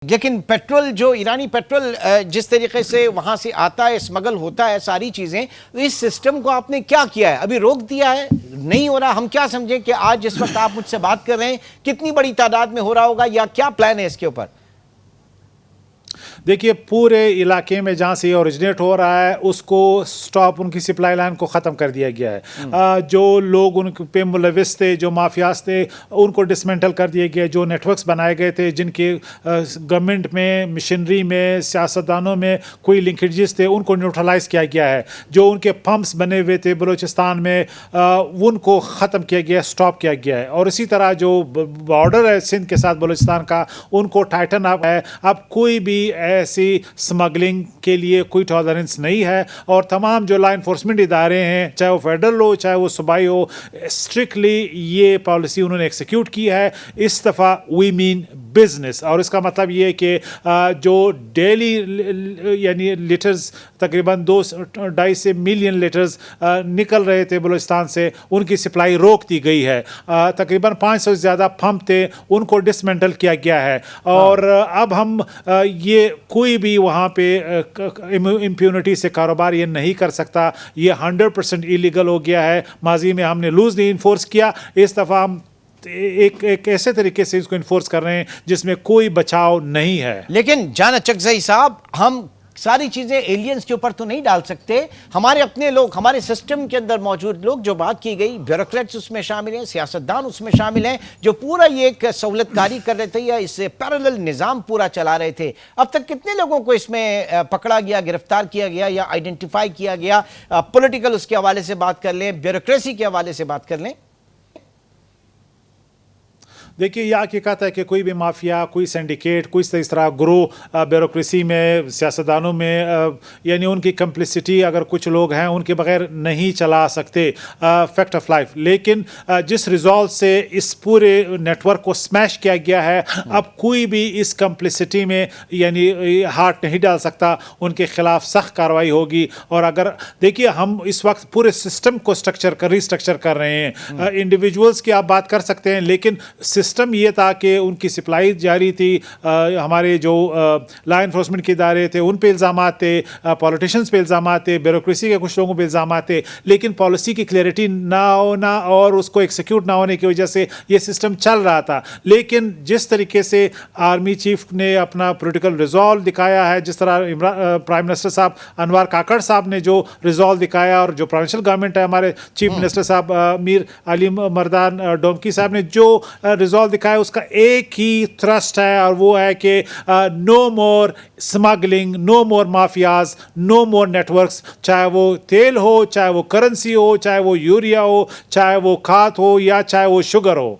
لیکن پیٹرول جو ایرانی پیٹرول جس طریقے سے وہاں سے آتا ہے اسمگل ہوتا ہے ساری چیزیں، اس سسٹم کو آپ نے کیا کیا ہے؟ ابھی روک دیا ہے، نہیں ہو رہا؟ ہم کیا سمجھیں کہ آج جس وقت آپ مجھ سے بات کر رہے ہیں کتنی بڑی تعداد میں ہو رہا ہوگا یا کیا پلان ہے اس کے اوپر؟ دیکھیے پورے علاقے میں جہاں سے یہ اوریجنیٹ ہو رہا ہے اس کو سٹاپ، ان کی سپلائی لائن کو ختم کر دیا گیا ہے. جو لوگ ان پہ ملوث تھے، جو مافیاز تھے، ان کو ڈسمنٹل کر دیا گیا. جو نیٹ ورکس بنائے گئے تھے جن کے گورنمنٹ میں، مشنری میں، سیاستدانوں میں کوئی لنکیجز تھے، ان کو نیوٹرلائز کیا گیا ہے. جو ان کے پمپس بنے ہوئے تھے بلوچستان میں ان کو ختم کیا گیا ہے، سٹاپ کیا گیا ہے. اور اسی طرح جو بارڈر ہے سندھ کے ساتھ بلوچستان کا، ان کو ٹائٹن اپ ہے. اب کوئی بھی ایسی سمگلنگ کے لیے کوئی ٹالرنس نہیں ہے. اور تمام جو لا انفورسمنٹ ادارے ہیں، چاہے وہ فیڈرل ہو چاہے وہ صوبائی ہو، اسٹرکٹلی یہ پالیسی انہوں نے ایکسیکیوٹ کی ہے. اس دفعہ وی مین بزنس. اور اس کا مطلب یہ کہ جو ڈیلی یعنی لیٹرز تقریباً 2.5 سے ملین لیٹرز نکل رہے تھے بلوچستان سے، ان کی سپلائی روک دی گئی ہے. تقریباً 500 سے زیادہ پمپ تھے، ان کو ڈسمنٹل کیا گیا ہے. اور اب ہم یہ کوئی بھی وہاں پہ امپیونٹی سے کاروبار یہ نہیں کر سکتا. یہ 100% ایلیگل ہو گیا ہے. ماضی میں ہم نے لوزلی انفورس کیا، اس دفعہ ہم ایک ایسے طریقے سے اس کو انفورس کر رہے ہیں جس میں کوئی بچاؤ نہیں ہے. لیکن جان اچکزئی صاحب، ہم ساری چیزیں ایلینز کے اوپر تو نہیں ڈال سکتے. ہمارے اپنے لوگ، ہمارے سسٹم کے اندر موجود لوگ، جو بات کی گئی بیوروکریٹس اس میں شامل ہیں، سیاستدان اس میں شامل ہیں، جو پورا یہ ایک سہولت کاری کر رہے تھے یا اس سے پیرالل نظام پورا چلا رہے تھے. اب تک کتنے لوگوں کو اس میں پکڑا گیا، گرفتار کیا گیا یا آئیڈینٹیفائی کیا گیا؟ پولیٹیکل اس کے حوالے سے بات کر لیں، بیوروکریسی کے حوالے سے بات کر لیں. دیکھیے یہ حقیقت ہے کہ کوئی بھی مافیا، کوئی سینڈیکیٹ، کوئی اس طرح گروہ بیوروکریسی میں، سیاستدانوں میں، یعنی ان کی کمپلسٹی اگر کچھ لوگ ہیں ان کے بغیر نہیں چلا سکتے. Fact of life. لیکن جس ریزالٹ سے اس پورے نیٹ ورک کو سمیش کیا گیا ہے، اب کوئی بھی اس کمپلسٹی میں یعنی ہاتھ نہیں ڈال سکتا. ان کے خلاف سخت کارروائی ہوگی. اور اگر دیکھیے ہم اس وقت پورے سسٹم کو ریسٹرکچر کر رہے ہیں. انڈیویجولس کی آپ بات کر سکتے ہیں، لیکن سسٹم یہ تھا کہ ان کی سپلائی جاری تھی. ہمارے جو لا انفورسمنٹ کے ادارے تھے ان پہ الزامات تھے، پولیٹیشنز پہ الزامات تھے، بیوروکریسی کے کچھ لوگوں پہ الزامات تھے. لیکن پالیسی کی کلیئرٹی نہ ہونا اور اس کو ایکسیکیوٹ نہ ہونے کی وجہ سے یہ سسٹم چل رہا تھا. لیکن جس طریقے سے آرمی چیف نے اپنا پولیٹیکل ریزالو دکھایا ہے، جس طرح پرائم منسٹر صاحب انوار کاکڑ صاحب نے جو ریزالو دکھایا، اور جو پروونشل گورنمنٹ ہے ہمارے چیف منسٹر صاحب میر علی مردان ڈومکی صاحب نے جو ریزالو دکھایا، اس کا ایک ہی تھرسٹ ہے، اور وہ ہے کہ نو مور اسمگلنگ، نو مور مافیاز، نو مور نیٹ ورکس. چاہے وہ تیل ہو، چاہے وہ کرنسی ہو، چاہے وہ یوریا ہو، چاہے وہ کھاد ہو یا چاہے وہ شوگر ہو.